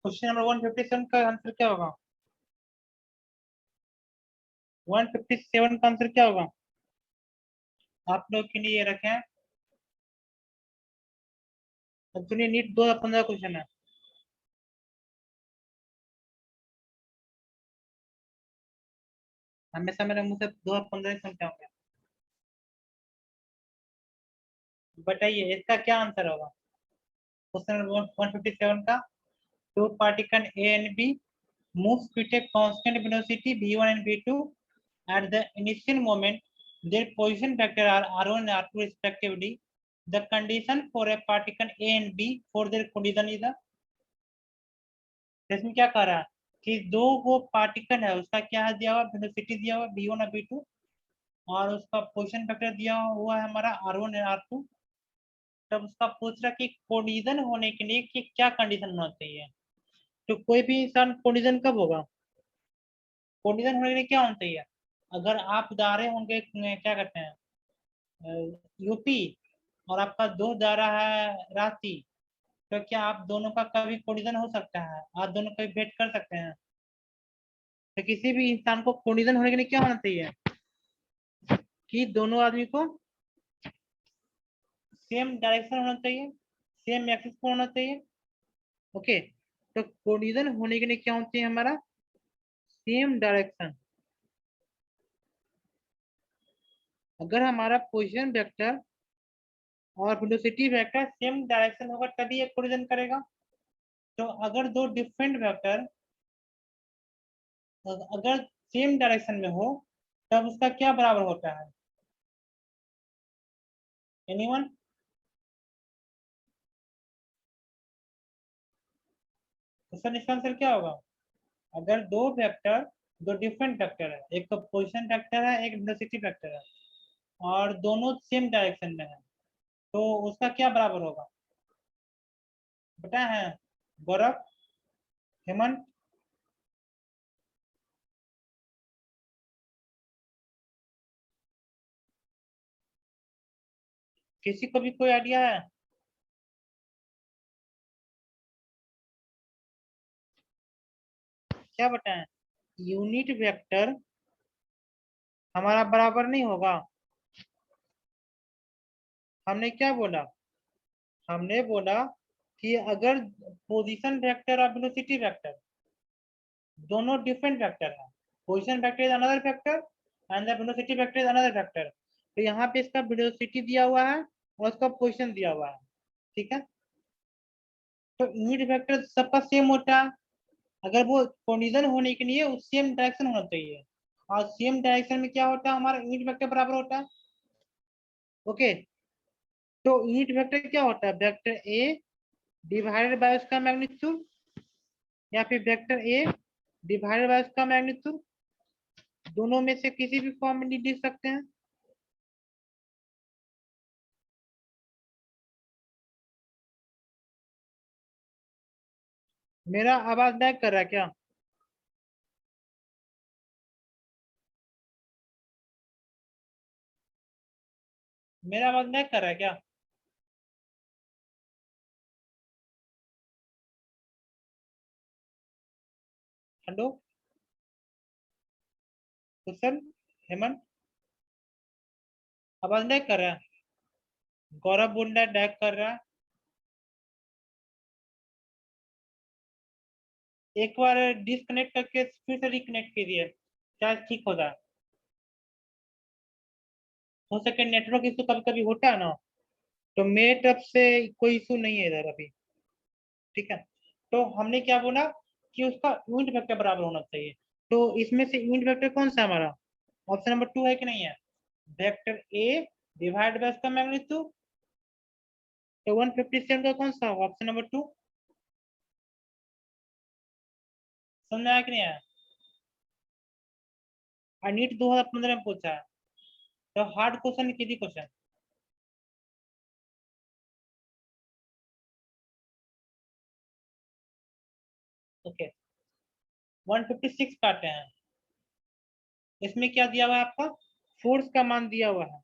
Question number 157 का answer क्या होगा? 157 का आंसर क्या होगा? आप लोग के लिए ये रखें। अब सुनिए, नीट 2015 क्वेश्चन है। हमेशा मेरे मुंह से 2015 ही सुनते होंगे। बताइए इसका क्या आंसर होगा क्वेश्चन नंबर 157 का। Two particle A and B moves with a constant velocity v1 and v2 at the initial moment. Their position vector are r1 and r2 respectively. The condition for a particle a and b for their collision is the, इसमें क्या कह रहा है कि दो वो particle है, उसका क्या है दिया हुआ, वेलोसिटी दिया हुआ v1 और v2, और उसका पोजीशन वेक्टर दिया हुआ है हमारा r1 और r2। तब उसका पूछ रहा कि कोलिजन होने के लिए कि क्या कंडीशन होना चाहिए। तो कोई भी इंसान कोलिजन कब होगा? कोलिजन होने के लिए क्या होना चाहिए? अगर आप जा रहे होंगे क्या कहते हैं यूपी, और आपका दोस्त जा रहा है रांची, तो क्या आप दोनों का कभी कोलिजन हो सकता है? आप दोनों कभी भेंट कर सकते हैं? तो किसी भी इंसान को कोलिजन होने के लिए क्या होना चाहिए कि दोनों आदमी को सेम डायरेक्शन होना चाहिए, सेम एक्सिस पर होना चाहिए। ओके, तो कोलिजन होने के लिए क्या होना चाहिए हमारा? Same direction. अगर हमारा पोजीशन वेक्टर और वेलोसिटी वेक्टर सेम डायरेक्शन होगा तभी ये कोलिजन करेगा। तो अगर दो डिफरेंट वेक्टर अगर सेम डायरेक्शन में हो तब उसका क्या बराबर होता है? एनीवन? तो सर इसका आंसर क्या होगा? अगर दो वेक्टर, दो डिफरेंट वेक्टर है, एक तो पोजीशन वेक्टर है, एक वेलोसिटी वेक्टर है, और दोनों सेम डायरेक्शन में है, तो उसका क्या बराबर होगा? पता है गौरव, हेमंत? किसी को भी कोई आइडिया है? क्या बताएं? यूनिट वेक्टर हमारा बराबर नहीं होगा। हमने क्या बोला? हमने बोला कि अगर पोजीशन वेक्टर और वेलोसिटी वेक्टर दोनों डिफरेंट वेक्टर है, position vector is another vector and the velocity vector is another vector, तो यहाँ पे इसका वेलोसिटी दिया हुआ है और उसका पोजीशन दिया हुआ है। ठीक है, तो यूनिट वेक्टर सबका सेम होता है। अगर वो कोलिजन होने के लिए उस सेम डायरेक्शन होना चाहिए, और सेम डायरेक्शन में क्या होता है, हमारा यूनिट वेक्टर बराबर होता है। ओके, तो यूनिट वेक्टर क्या होता है? वेक्टर ए डिवाइडेड बाय उसका मैग्नीट्यूड, या फिर वेक्टर ए डिवाइडेड बाय उसका मैग्नीट्यूड, दोनों में से किसी भी फॉर्म में लिख सकते हैं। मेरा आवाज बैक कर रहा है क्या? मेरा आवाज बैक कर रहा है क्या? हेलो कुशल, हेमंत, आवाज बैक कर रहा है? गौरव बोल रहा है बैक कर रहा है। एक बार डिस्कनेक्ट करके फिर से रिकनेक्ट कीजिए, शायद ठीक हो जाए। हो सके नेटवर्क इशू कभी कभी होता है ना, तो मेरे तरफ से कोई इशू नहीं है इधर अभी। ठीक है, तो हमने क्या बोला कि उसका यूनिट वेक्टर बराबर होना चाहिए। तो इसमें से यूनिट वेक्टर कौन सा है हमारा? ऑप्शन नंबर 2 है कि नहीं है? वेक्टर ए डिवाइड बाय उसका मैग्नीट्यूड। तो 157 का कौन सा होगा? Option number 2। समझ में आया कि नहीं आया? और नीट 2015 में पूछा है, तो हार्ड क्वेश्चन किसी क्वेश्चन। ओके, 156 पाते हैं। इसमें क्या दिया हुआ है आपका? फोर्स का मान दिया हुआ है,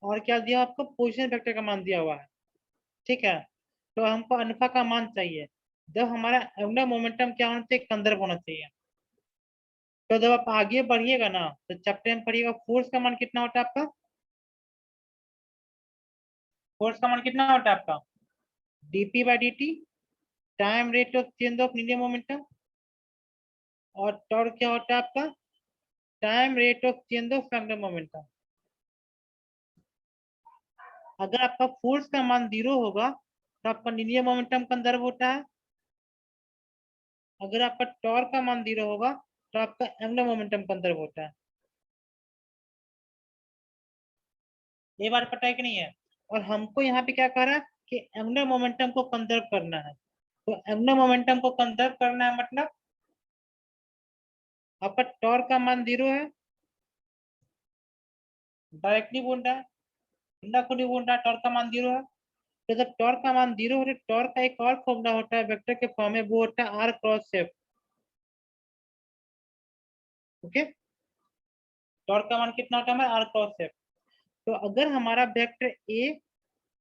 और क्या दिया हुआ है आपको? पोजीशन वेक्टर का मान दिया हुआ है। ठीक है, तो हमको अल्फा का मान चाहिए। जब हमारा एंगुलर मोमेंटम क्या होना चाहिए, कंजर्व होना चाहिए। तो जब आप आगे बढ़िएगा ना, तो चैप्टर में पढ़िएगा फोर्स का मान कितना होता है आपका, फोर्स का मान कितना होता है आपका, dp by dt, time rate of change of linear momentum, और टॉर्क क्या होता है आपका, time rate of change of angular momentum. अगर आपका फोर्स का मान 0 होगा तो आपका लीनियर मोमेंटम कंजर्व होता है। अगर आपका टॉर्क का मान 0 होगा तो आपका एंगुलर मोमेंटम कंजर्व होता है। ये बात पता है कि नहीं है। और हमको यहाँ पे क्या कह रहा है कि एंगुलर मोमेंटम को कंजर्व करना है। तो एंगुलर मोमेंटम को कंजर्व करना है मतलब आपका टॉर्क का मान 0 है, डायरेक्टली बोल रहा है, खुला खुली बोल रहा है, टॉर्क का मान 0 है। तो जब टॉर्क का मान 0 हो तो टॉर्क का एक और फॉर्मूला होता है वेक्टर के फॉर्म में, वो होता है R cross F. Okay, torque का मान कितना होता है, आर क्रॉस एफ। तो अगर हमारा vector A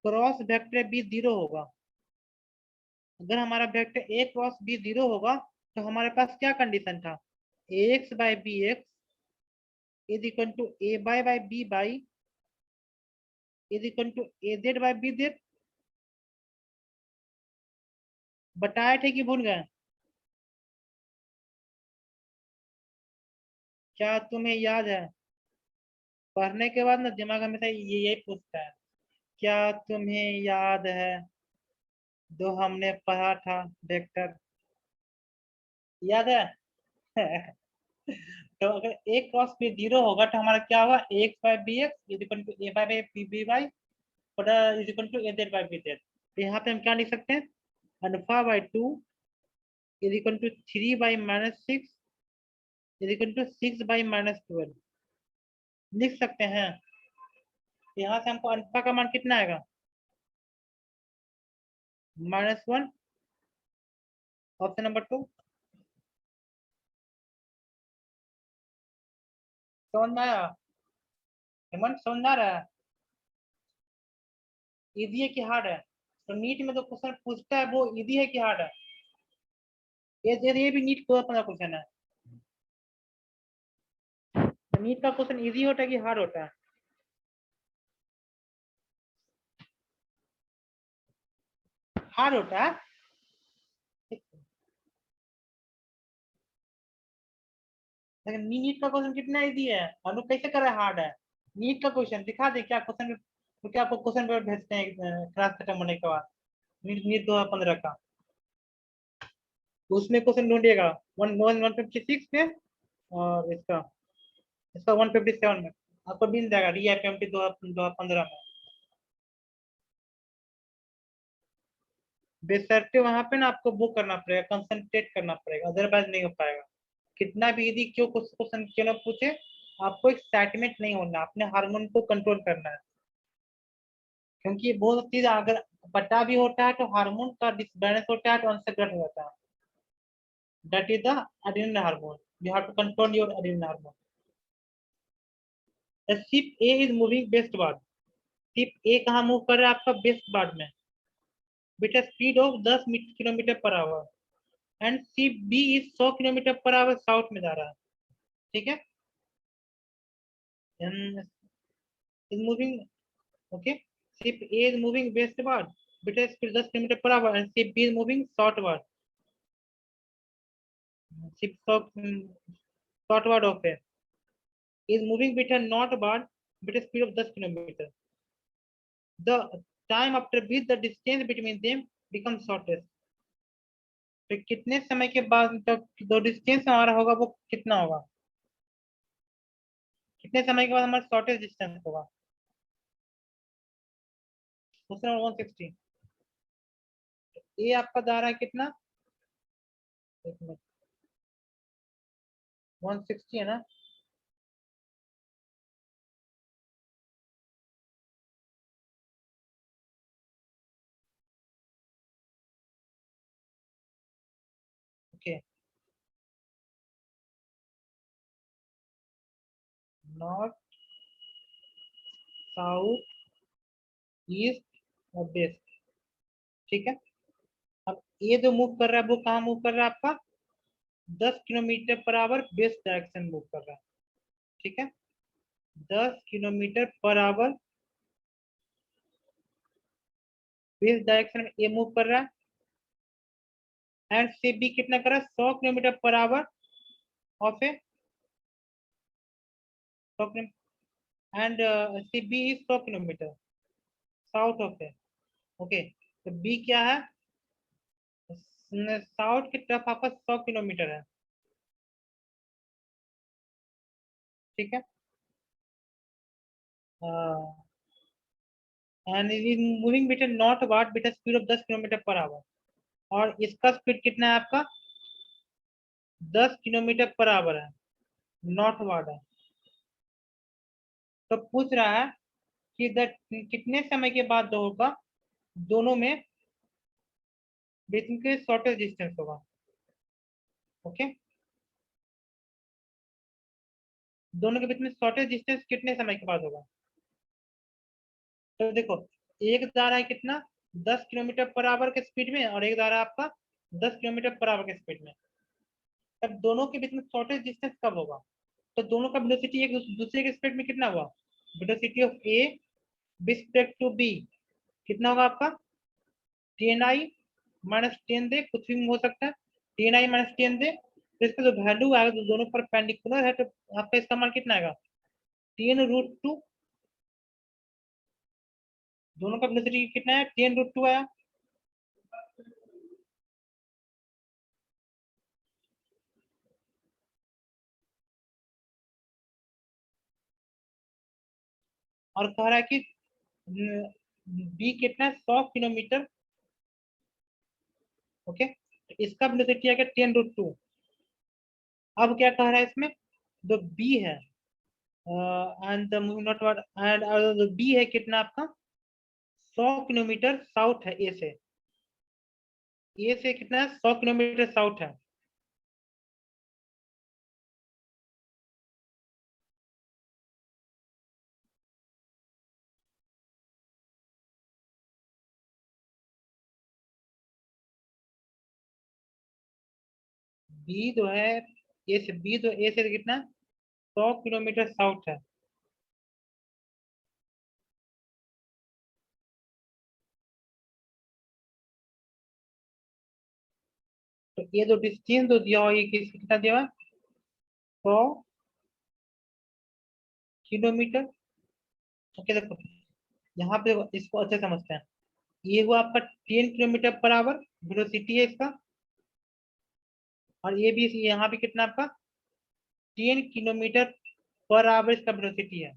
cross vector B 0 होगा, अगर हमारा वेक्टर ए क्रॉस बी 0 होगा, तो हमारे पास क्या कंडीशन था, a x by B x is equal to A by b by is equal to A z by B z. बताए थे कि भूल गए, क्या तुम्हें याद है। पढ़ने के बाद ना दिमाग हमेशा ये यही पूछता है, क्या तुम्हें याद है जो हमने पढ़ा था वेक्टर, याद है। तो अगर ए क्रॉस बी 0 होगा तो हमारा क्या होगा, x by B x is equal to A by B B by is equal to A z by B z. तो यहाँ पे हम क्या लिख सकते हैं, alpha by 2 is equal to 3 by minus 6 is equal to 6 by minus 12 लिख सकते हैं। यहाँ से हमको अल्फा का मान कितना आएगा, -1, ऑप्शन नंबर 2। समझ में आया, हेमंत समझ में आ रहा है, इजी है कि हार्ड है। तो नीट में जो क्वेश्चन पूछता है वो इजी है कि हार्ड है, ये भी नीट को अपना क्वेश्चन है। तो नीट का क्वेश्चन इजी होता है कि हार्ड होता है, हार्ड होता है। लेकिन नीट का क्वेश्चन कितना इजी है, हम लोग कैसे कर रहे हैं हार्ड है। नीट का क्वेश्चन दिखा दे क्या क्वेश्चन, तो क्या आपको क्वेश्चन पेपर भेजते हैं क्लास खत्म होने के बाद, नीट नीट 2015 का। तो उसमें क्वेश्चन ढूंढिएगा 156 में, और इसका इसका 157 में, आपको मिल जाएगा डी एफ एम टी 2015 में। बेशर्ते वहां पे ना आपको वो करना पड़ेगा, कंसंट्रेट करना पड़ेगा, अदरवाइज नहीं हो पाएगा। कितना भी यदि क्यों कुछ क्वेश्चन क्यों ना पूछे, आपको एक सेटमेंट नहीं होना, अपने हार्मोन को कंट्रोल करना है। क्योंकि बहुत चीज अगर पता भी होता है तो हार्मोन का डिसबैलेंस होता है तो आंसर गलत हो जाता है। That is the adrenaline hormone, you have to control your adrenaline hormone. Ship A is moving westward, ship A कहाँ मूव कर रहा है आपका, वेस्टवर्ड में, with a speed of 10 kilometre per hour, and ship B is 100 kilometre per hour south में जा रहा है। ठीक है, is moving, okay, ship A is moving westward with a speed 10 kilometre per hour, and ship B is moving southward, ship southward of it is moving with a northward with a speed of 10 kilometre. The time after which the distance between them becomes shortest। तो कितने समय के बाद तक जो distance हमारा होगा वो कितना होगा, कितने समय के बाद हमारा शॉर्टेस्ट डिस्टेंस होगा। क्वेश्चन नंबर 160, ये आपका जा रहा है कितना, एक मिनट, 160 है ना। ओके, नॉर्थ, साउथ, ईस्ट और वेस्ट। ठीक है, अब ये जो मूव कर रहा है वो कहाँ मूव कर रहा है आपका 10 kilometre per our base direction move कर रहा है। ठीक है, 10 kilometre per our base direction में ये मूव कर रहा है। एंड सी बी कितना कर रहा है 100 kilometre per hour of A 100 and C B is 100 kilometre south of A. Okay, तो बी क्या है साउथ की तरफ आपका 100 किलोमीटर है। ठीक है, and is moving between not what bit speed of 10 kilometre per hour. और इसका स्पीड कितना है आपका 10 किलोमीटर पर आवर है, नॉट वाट है। तो पूछ रहा है कि कितने समय के बाद जो होगा दोनों में बीच के शॉर्टेज डिस्टेंस होगा। ओके, दोनों के बीच में शॉर्टेज डिस्टेंस कितने समय के बाद होगा। तो देखो, एक जा रहा है कितना 10 किलोमीटर पर आवर के स्पीड में और एक जा रहा है आपका 10 किलोमीटर पर आवर के स्पीड में। तब दोनों के बीच में शॉर्टेज डिस्टेंस कब होगा, तो दोनों का वेलोसिटी एक दूसरे के स्पीड में कितना हुआ, velocity of A respect to B कितना होगा आपका 10i माइनस 10 दे, कुछ भी हो सकता है 10i माइनस 10 दे। तो इसका जो वैल्यू आएगा जो दोनों परपेंडिकुलर है तो आपका इसका मान कितना आएगा 10√2। दोनों का वेलोसिटी कितना है 10√2 आया। और कह रहा है कि बी कितना है 100 किलोमीटर। ओके, तो इसका वेलोसिटी आ गया 10√2। अब क्या कह रहा है इसमें जो बी है एंड नॉट एंड जो बी है कितना आपका 100 किलोमीटर साउथ है ए से। ए से कितना 100 किलोमीटर साउथ है। बी जो है ए से कितना 100 किलोमीटर साउथ है। तो ये जो डिस्टेंस जो दिया हुआ ये कितना दिया हुआ 100 किलोमीटर। ओके, देखो यहाँ पे इसको अच्छे समझते हैं। ये हुआ आपका 10 किलोमीटर पर आवर वेलोसिटी है इसका। और ये भी यहाँ पे कितना आपका 10 किलोमीटर पर आवर इसका वेलोसिटी है।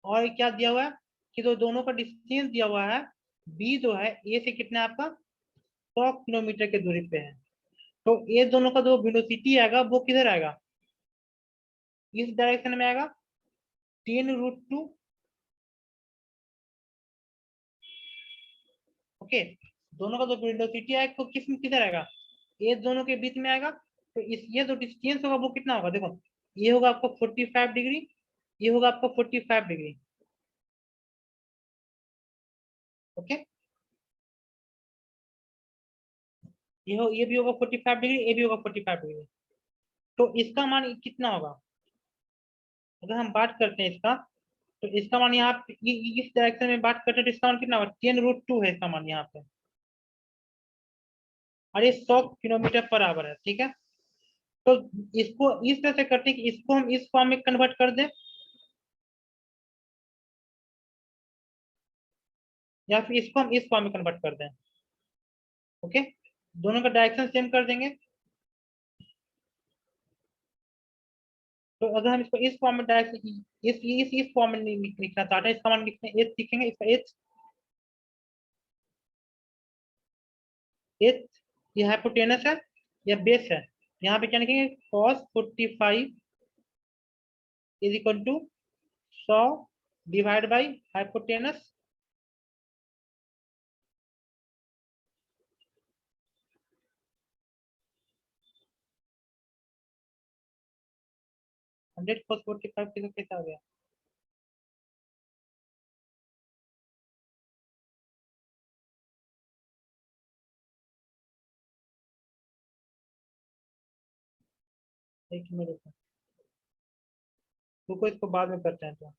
और क्या दिया हुआ है कि जो दोनों का डिस्टेंस दिया हुआ है बी जो है ए से कितना है आपका 100 किलोमीटर की दूरी पे है। तो ये दोनों का जो वेलोसिटी आएगा वो किधर आएगा इस डायरेक्शन में आएगा 10√2। ओके, दोनों का जो वेलोसिटी आएगा तो किस में किधर आएगा ये दोनों के बीच में आएगा। तो इस ये जो डिस्टेंस होगा वो कितना होगा देखो, ये होगा आपको 45 डिग्री, ये होगा आपको 45 डिग्री। ओके, ये भी होगा 45 डिग्री, ये भी होगा 45 डिग्री। तो इसका मान कितना होगा अगर हम बात करते हैं इसका, तो इसका मान यहाँ पे इस डायरेक्शन में बात करते हैं तो इसका मान कितना होगा 10√2 है इसका मान यहाँ पे। और ये 100 किलोमीटर पर आवर है। ठीक है, तो इसको इस तरह से करते हैं कि इसको हम इस फॉर्म में कन्वर्ट कर दें या फिर इसको हम इस फॉर्म में कन्वर्ट कर दें। ओके, दोनों का डायरेक्शन सेम कर देंगे। तो अगर हम इसको इस फॉर्म में डायरेक्शन इस फॉर्म में लिखना चाहते हैं इसका मान लिखते हैं एच लिखेंगे इसका एच ये हाइपोटेनस है या बेस है। यहाँ पे क्या लिखेंगे cos 45 is equal to 100 divide by hypotenuse. 100 cos 45 कैसे आ गया। एक मिनट रुको, रुको इसको बाद में करते हैं। तो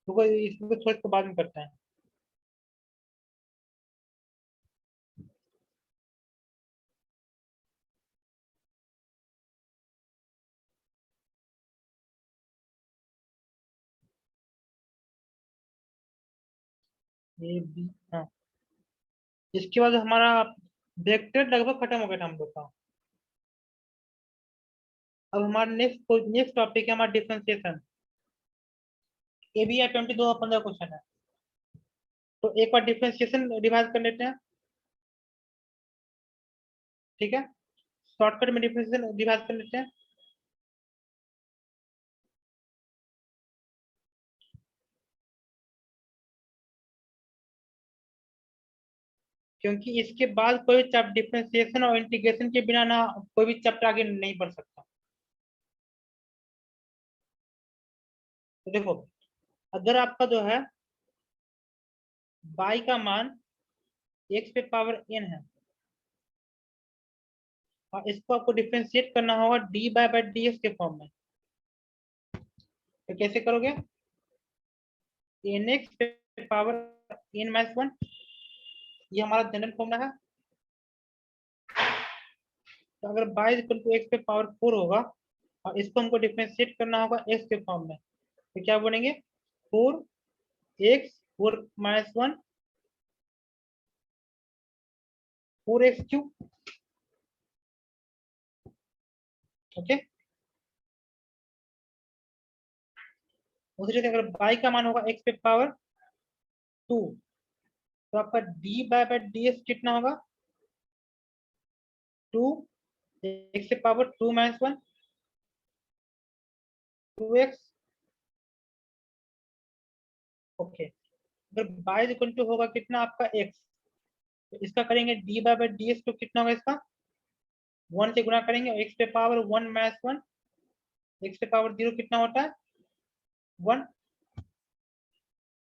रुको इसको थोड़ा इसको बाद में करते हैं। ये भी हाँ, इसके बाद हमारा वेक्टर लगभग खत्म हो गया था हम लोग का। अब हमारा नेक्स्ट नेक्स्ट टॉपिक है हमारा डिफरेंशिएशन। ये भी है 22 और 15 क्वेश्चन है। तो एक बार डिफरेंशिएशन रिवाइज कर लेते हैं, ठीक है। शॉर्टकट में डिफरेंशिएशन रिवाइज कर लेते हैं। क्योंकि इसके बाद कोई चैप्टर डिफरेंशिएशन और इंटीग्रेशन के बिना ना कोई भी चैप्टर आगे नहीं बढ़ सकता। तो देखो, अगर आपका जो है y का मान x पे पावर n है और इसको आपको डिफरेंशिएट करना होगा dy बाय dx के फॉर्म में। तो कैसे करोगे? nx पे पावर n माइनस 1, ये हमारा जनरल फॉर्मूला है। तो अगर y इक्वल टू x पे पावर 4 होगा और इसको हमको डिफरेंशिएट करना होगा x के फॉर्म में, तो क्या बनेंगे? 4x 4 minus 1 4x cube. Okay, उसी तरह अगर y का मान होगा x पे पावर 2, तो आपका dy बाय dx कितना होगा? 2 x से पावर 2 माइनस 1 2x। ओके, अगर y इक्वल टू होगा कितना आपका x, तो इसका करेंगे dy बाय dx, तो कितना होगा इसका? 1 से गुणा करेंगे, x पे पावर 1 माइनस 1, x पे पावर 0 कितना होता है? 1।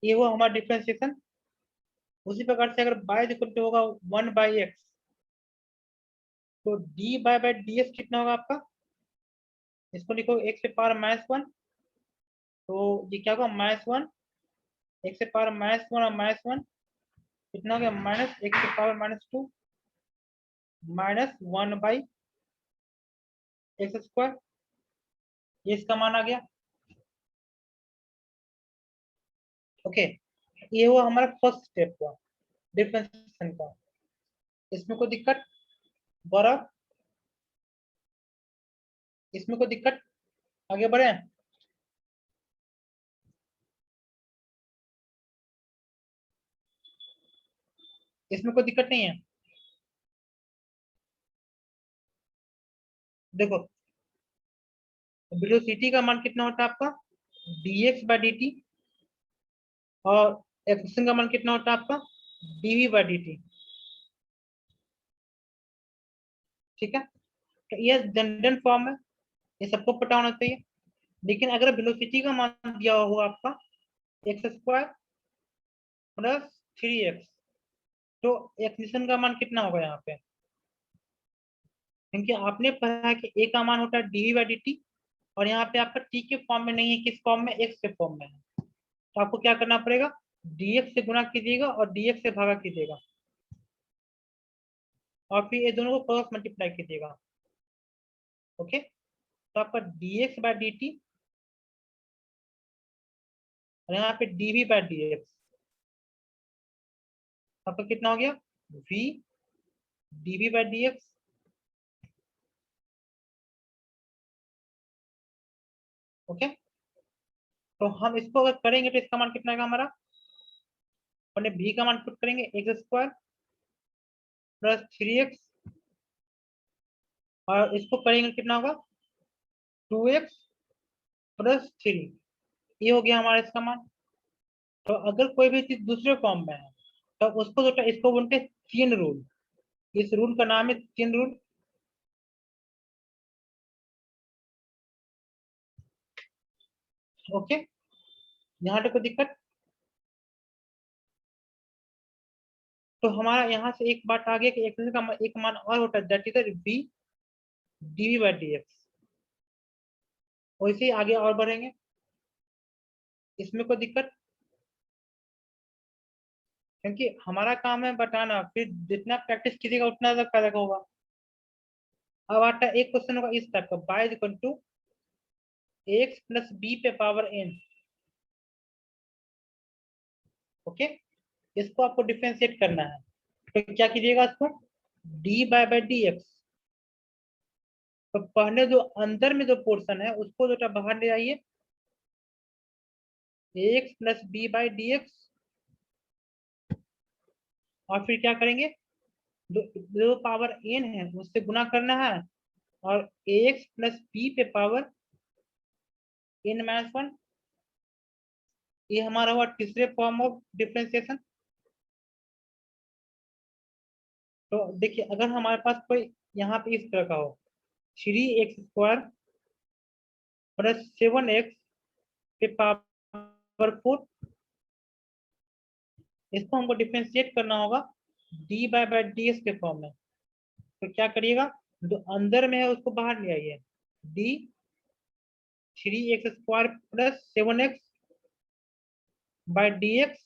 ये हुआ हमारा डिफरेंशिएशन। उसी प्रकार से अगर y इक्वल टू होगा 1 बाई एक्स, तो dy बाय dx कितना होगा आपका? इसको लिखो x पे पावर माइनस 1, तो ये क्या होगा? माइनस 1 x से पावर माइनस 1 और माइनस 1 कितना हो गया? माइनस x से power minus 2 minus 1 by x square. ये इसका मान आ गया। ओके, ये हुआ हमारा फर्स्ट स्टेप हुआ डिफरेंशिएशन का। इसमें कोई दिक्कत? गौरव, इसमें कोई दिक्कत? आगे बढ़े? इसमें कोई दिक्कत नहीं है? देखो, वेलोसिटी का मान कितना होता है आपका? dx by dt। और एक्सेलरेशन का मान कितना होता है आपका? dv by dt। ठीक है, तो ये जनरल फॉर्म है, ये सबको पता होना चाहिए। लेकिन अगर वेलोसिटी का मान दिया होगा आपका एक्स स्क्वायर प्लस 3x, तो एक्सेलरेशन का मान कितना होगा यहाँ पे? क्योंकि आपने पढ़ा है कि a का मान होता है dv बाई dt, और यहाँ पे आपका t के फॉर्म में नहीं है, किस फॉर्म में? x के फॉर्म में है। तो आपको क्या करना पड़ेगा? dx से गुणा कीजिएगा और dx से भागा कीजिएगा, और फिर ये दोनों को क्रॉस मल्टीप्लाई कीजिएगा। ओके, तो आपका dx बाय dt और यहाँ पे dv बाय dx आपका कितना हो गया? v dv by dx। Okay, तो हम इसको अगर करेंगे तो इसका मान कितना आएगा हमारा? पहले v का मान पुट करेंगे, एक्स स्क्वायर प्लस 3x, और इसको करेंगे कितना होगा? 2x plus 3। ये हो गया हमारा इसका मान। तो अगर कोई भी चीज दूसरे फॉर्म में है, तो उसको जो इसको बोलते हैं चेन रूल। इस रूल का नाम है चेन रूल। ओके, यहाँ पे कोई दिक्कत? तो हमारा यहाँ से एक बात आ गया कि एक्सेल का एक मान और होता है, that is v dv by dx। वैसे ही आगे और बढ़ेंगे, इसमें कोई दिक्कत? क्योंकि हमारा काम है बताना, फिर जितना प्रैक्टिस कीजिएगा उतना ज्यादा फायदा होगा। अब आता है एक क्वेश्चन होगा इस टाइप का, y is equal to x plus B पे पावर n। ओके, इसको आपको डिफरेंशिएट करना है, तो क्या कीजिएगा इसको, डी बाई डी एक्स। तो पहले जो अंदर में जो पोर्शन है उसको जो बाहर ले आइए, x plus B by D x. और फिर क्या करेंगे, जो पावर n है उससे गुना करना है, और एक्स प्लस बी पे पावर n माइनस वन। ये हमारा हुआ तीसरे फॉर्म ऑफ डिफरेंशिएशन। तो देखिए, अगर हमारे पास कोई यहाँ पे इस तरह का हो, 3x² प्लस 7x पे पावर 4, इसको हमको डिफरेंशिएट करना होगा डी बाई डी एक्स के फॉर्म में। तो क्या करिएगा, जो अंदर में है उसको बाहर ले आइए, D 3x² plus 7x by D x.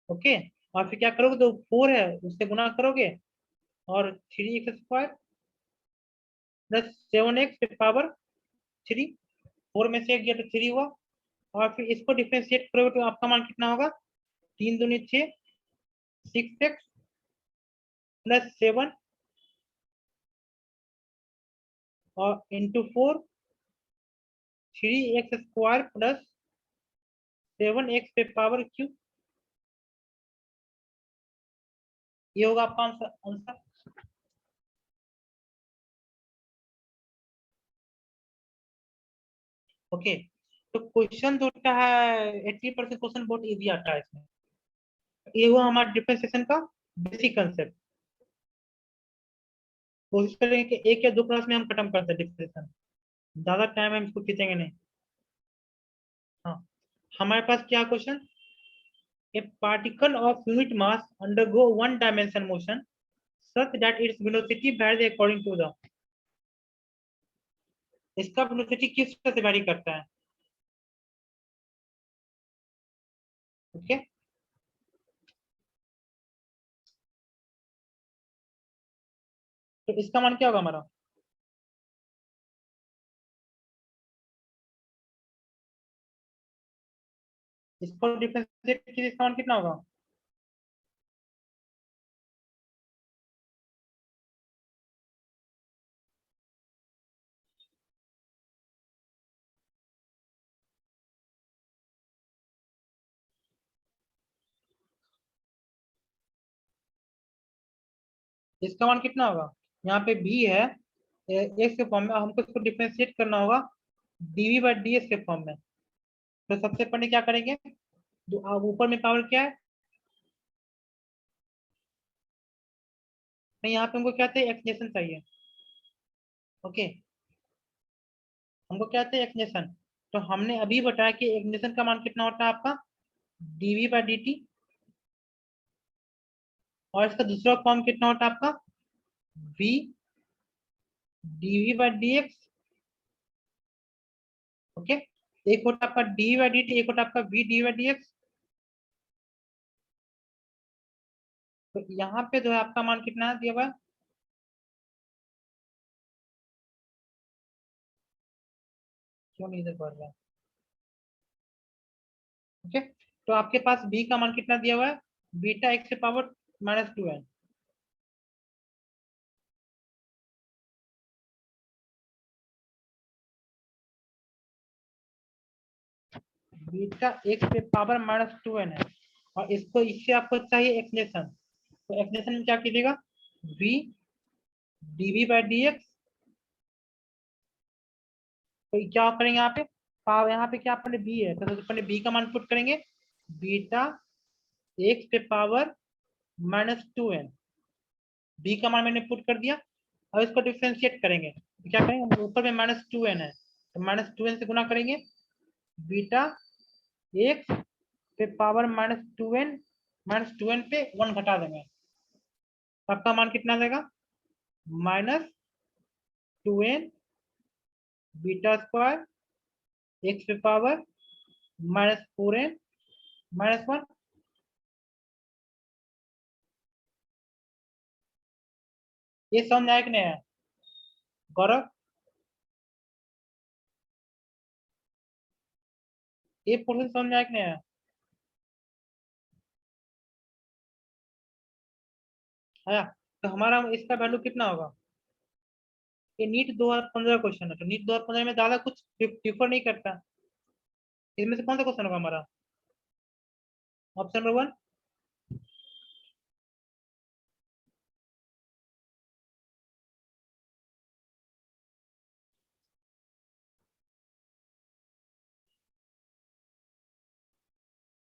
Okay, और फिर क्या करोगे, जो 4 है उससे गुना करोगे, और 3x² प्लस 7x पे पावर 3, 4 में से एक गया तो 3 हुआ। और फिर इसको डिफरेंशिएट करोगे तो आपका मान कितना होगा, 3 दूनी 6, 6x प्लस 7 और इंटू 4, 3x² प्लस 7x पे पावर क्यू। ये होगा आपका आंसर। ओके, तो क्वेश्चन जो होता है 80% क्वेश्चन बहुत इजी आता है इसमें। ये हुआ हमारा डिफरेंशिएशन का बेसिक कंसेप्ट। कोशिश करेंगे कि एक या दो क्लास में हम खत्म कर दें डिफरेंशिएशन, ज्यादा टाइम हम इसको खींचेंगे नहीं। हाँ, हमारे पास क्या question, A particle of unit mass undergo one dimension motion such that its velocity varies according to the। इसका वेलोसिटी किस तरह से वैरी करता है? ओके, तो इसका मान क्या होगा हमारा, इसको डिफरेंशिएट कीजिए, इसका मान कितना होगा? इसका मान कितना होगा, यहाँ पे b है एक्स के फॉर्म में, हमको इसको डिफरेंशिएट करना होगा dv बाई डी एक्स के फॉर्म में। तो सबसे पहले क्या करेंगे, जो ऊपर में पावर क्या है, नहीं यहाँ पे हमको क्या चाहिए, एक्सप्रेशन चाहिए। ओके, हमको क्या चाहिए, एक्सप्रेशन। तो हमने अभी बताया कि एक्सप्रेशन का मान कितना होता है आपका, dv बाई dt। और इसका दूसरा फॉर्म कितना होता है आपका, v dv by dx। Okay, एक होता है आपका dv बाई dt, एक होता है आपका v dv बाई dx। तो यहाँ पे जो है आपका मान कितना है दिया हुआ है, क्यों नहीं इधर बढ़ रहा है? ओके, तो आपके पास b का मान कितना दिया हुआ है, बीटा एक्स से पावर -2n। बीटा एक्स पे पावर -2n है, और इसको इससे आपको चाहिए एक्सलेशन। तो एक्सलेशन में क्या कीजिएगा, v dv बाई dx। तो क्या करेंगे यहाँ पे, पावर यहाँ पे क्या अपने b है, तो सबसे पहले b का मान पुट करेंगे, बीटा एक्स पे पावर -2n। b का मान मैंने पुट कर दिया। अब इसको डिफरेंशिएट करेंगे, तो क्या करेंगे, ऊपर में -2n है तो -2n से गुना करेंगे, बीटा एक्स पे पावर -2n पे 1 घटा देंगे, तो आपका मान कितना आ जाएगा, 2n बीटा स्क्वायर एक्स पे पावर -4n -1। ये समझ आया कि नहीं है गौरव? ये पोर्शन समझ आया कि नहीं है? आया? तो हमारा इसका वैल्यू कितना होगा? ये नीट 2015 क्वेश्चन है, तो नीट 2015 में ज्यादा कुछ डिफर नहीं करता। इसमें से कौन सा क्वेश्चन होगा हमारा? Option number 1।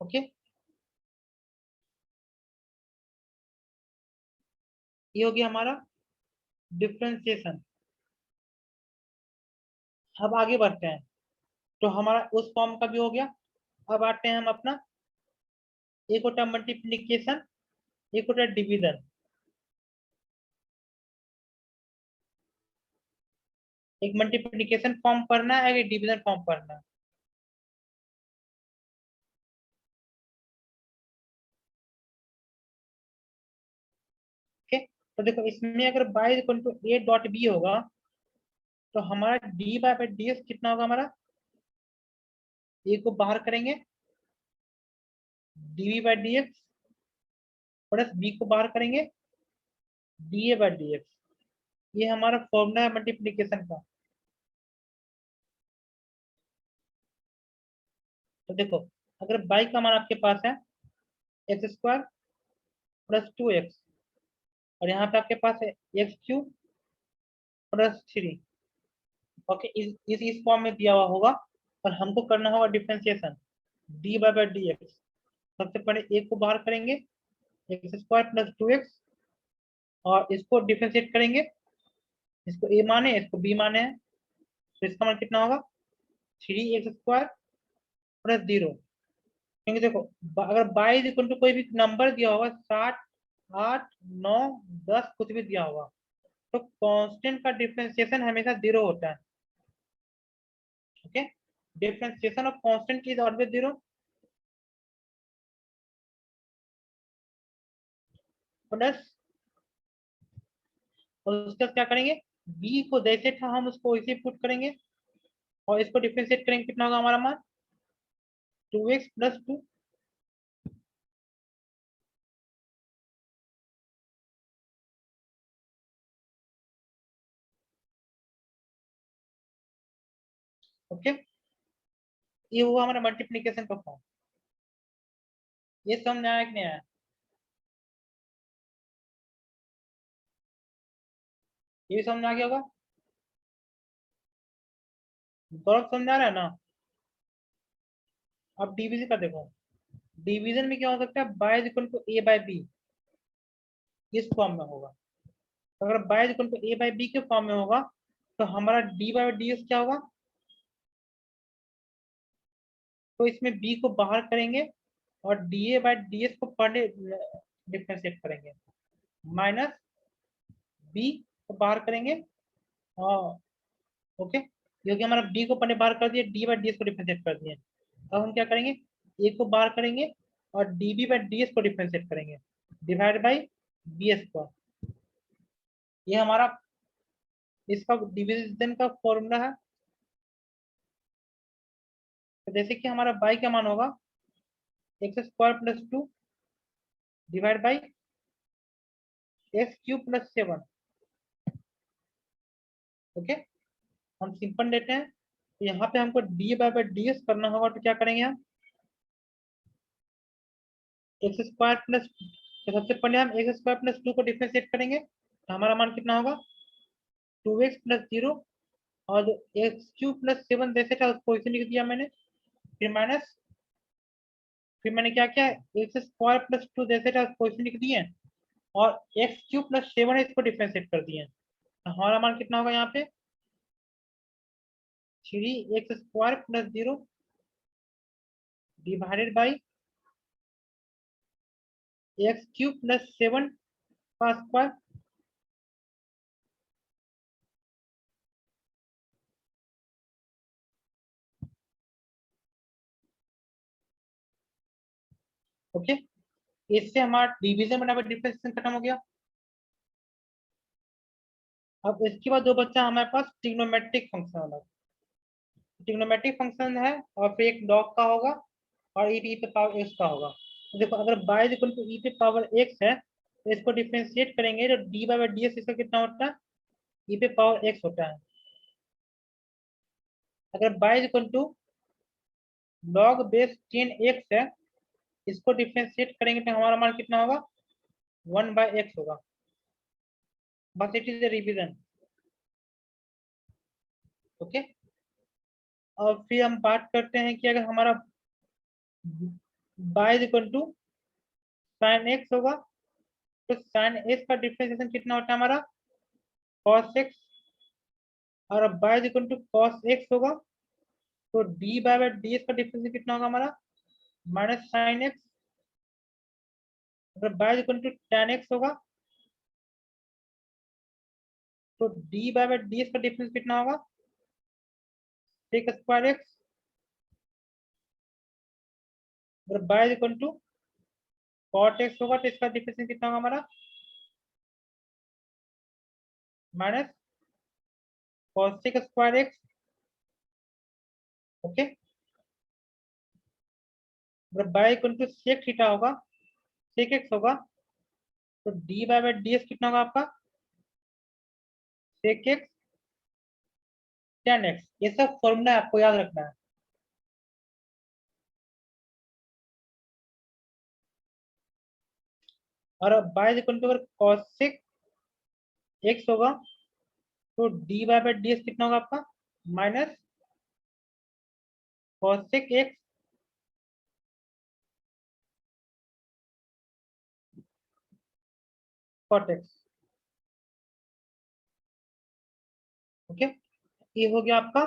ओके, ये हो गया हमारा डिफरेंशिएशन। अब आगे बढ़ते हैं। तो हमारा उस फॉर्म का भी हो गया। अब आते हैं हम अपना, एक होता है मल्टीप्लीकेशन, एक होता है डिवीजन। एक मल्टीप्लीकेशन फॉर्म करना है, एक डिवीजन फॉर्म करना है। ओके, तो देखो इसमें अगर Y equal to A dot B होगा, तो हमारा डी बाई डी एस कितना होगा हमारा? ए को बाहर करेंगे, DV by D X plus B को बाहर करेंगे, D A by D X. ये हमारा फॉर्मूला है मल्टीप्लीकेशन का। तो देखो, अगर बाई का मान आपके पास है एक्स स्क्वायर +2x, और यहाँ पे आपके पास है x³ +3। ओके, इस फॉर्म में दिया हुआ होगा, और हमको करना होगा differentiation D by D x. सबसे पहले एक को बाहर करेंगे, x² +2x, और इसको डिफरेंशिएट करेंगे। इसको a माने, इसको b माने है, तो इसका मान कितना होगा? 3x² +0। क्योंकि देखो, अगर बाई इक्वल टू कोई भी नंबर दिया होगा, 7, 8, 9, 10 कुछ भी दिया होगा, तो कांस्टेंट का डिफरेंशिएशन हमेशा 0 होता है। Okay, differentiation of constant is always 0। Plus, और उसका क्या करेंगे? बी को जैसे था हम उसको वैसे पुट करेंगे, और इसको डिफरेंशिएट करेंगे, कितना होगा हमारा मान? 2x +2। ओके, ये हुआ हमारा मल्टीप्लीकेशन का फॉर्म। ये समझ आया कि नहीं आया? ये भी समझ आ गया होगा। गौरव समझ आ रहा है ना? अब डिवीजन का देखो, डिवीजन में क्या हो सकता है? Y equal to A by B, इस फॉर्म में होगा। तो अगर bye equal to A by B के फॉर्म में होगा, तो हमारा डी बाय डी एस क्या होगा? तो इसमें बी को बाहर करेंगे, और D A by D S को पहले डिफरेंशिएट करेंगे, माइनस बी को बाहर करेंगे। और ओके, क्योंकि हमारा डी को पहले बाहर कर दिए, डी बाय डी एस को डिफरेंशिएट कर दिए। अब हम क्या करेंगे? ए को बाहर करेंगे, और D B by D S को डिफरेंशिएट करेंगे, डिवाइड बाई बी एस को। ये हमारा इसका डिवीजन का फॉर्मूला है। तो जैसे कि हमारा बाई का मान होगा x² +2 divide by x³ +7। Okay, हम सिंपल लेते हैं, तो यहाँ पे हमको डी बाई डी एस करना होगा, तो क्या करेंगे हम? x²+, तो सबसे पहले हम x² +2 को डिफरेंशिएट करेंगे, तो हमारा मान कितना होगा? 2x +0, और जो x³ +7 जैसे था उसको इसे लिख दिया मैंने, फिर माइनस, फिर मैंने क्या किया? x² +2 जैसे था उसको इसे लिख दिए, और x³ +7 है इसको डिफरेंशिएट कर दिए। तो हमारा मान कितना होगा यहाँ पे? 3x² +0 डिवाइडेड बाई x³ +7 का स्क्वायर। ओके, इससे हमारा डिवीजन बना डिफरेंशिएशन खत्म हो गया। अब इसके बाद जो बच्चा हमारे पास ट्रिग्नोमेट्रिक फंक्शन वाला, ट्रिग्नोमेट्रिक फंक्शन है और फिर एक लॉग का होगा और ई पे पावर एक्स का होगा। तो देखो अगर बाय इक्वल टू ई पे पावर एक्स है तो इसको डिफरेंशिएट करेंगे तो डी बाय डी एक्स इसका कितना होता है, ई पे पावर एक्स होता है। अगर bye equal to log base 10 X है, इसको डिफरेंशिएट करेंगे तो हमारा मान कितना होगा, 1/x होगा। बस इट इज रिवीजन। ओके, और फिर हम बात करते हैं कि अगर हमारा Y equal to sine X होगा तो साइन एक्स का डिफरेंशिएशन कितना होता है हमारा, कॉस एक्स। और अब bye equal to cos x होगा तो डी बाय डी एक्स का डिफरेंशिएशन कितना होगा हमारा, माइनस साइन एक्स। अगर bye equal to tan x होगा तो डी बाय डी एक्स का डिफरेंस कितना होगा, सेक स्क्वायर एक्स। अगर bye equal to cot x होगा तो इसका डिफरेंस कितना होगा हमारा, minus cosec square x. Okay, अगर bye equal to sec theta होगा, सेक एक्स होगा तो डी बाय डी एक्स कितना होगा आपका, सेक एक्स tan एक्स। ये सब फॉर्मूला आपको याद रखना है। और अब बाय इक्वल टू अगर कॉसेक एक्स होगा तो डी बाय डी एक्स कितना होगा आपका, minus cosec X cot X. Okay, ये हो गया आपका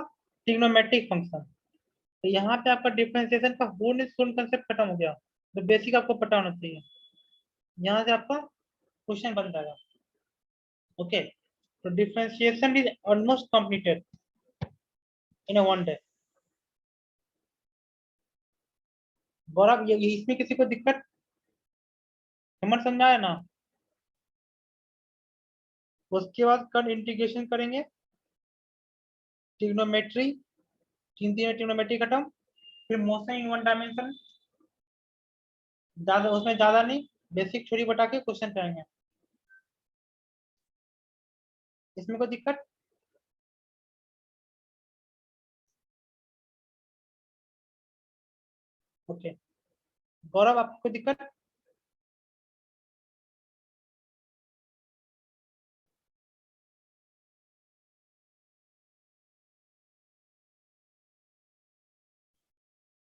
ट्रिग्नोमेट्रिक फंक्शन। तो यहाँ पे आपका डिफरेंशिएशन का होल फुल कंसेप्ट खत्म हो गया, तो बेसिक आपको पता होना चाहिए। यहाँ से आपका क्वेश्चन बन जाएगा। ओके, तो differentiation is almost completed in one day. Gaurav ये इसमें किसी को दिक्कत, समझ आया ना। उसके बाद कल इंटीग्रेशन करेंगे, ट्रिग्नोमेट्री, तीन तीन ट्रिग्नोमेट्री खत्म, फिर मोशन इन वन डायमेंशन, ज्यादा उसमें ज्यादा नहीं, बेसिक थ्योरी बता के क्वेश्चन करेंगे। इसमें कोई दिक्कत, ओके। गौरव आपको कोई दिक्कत।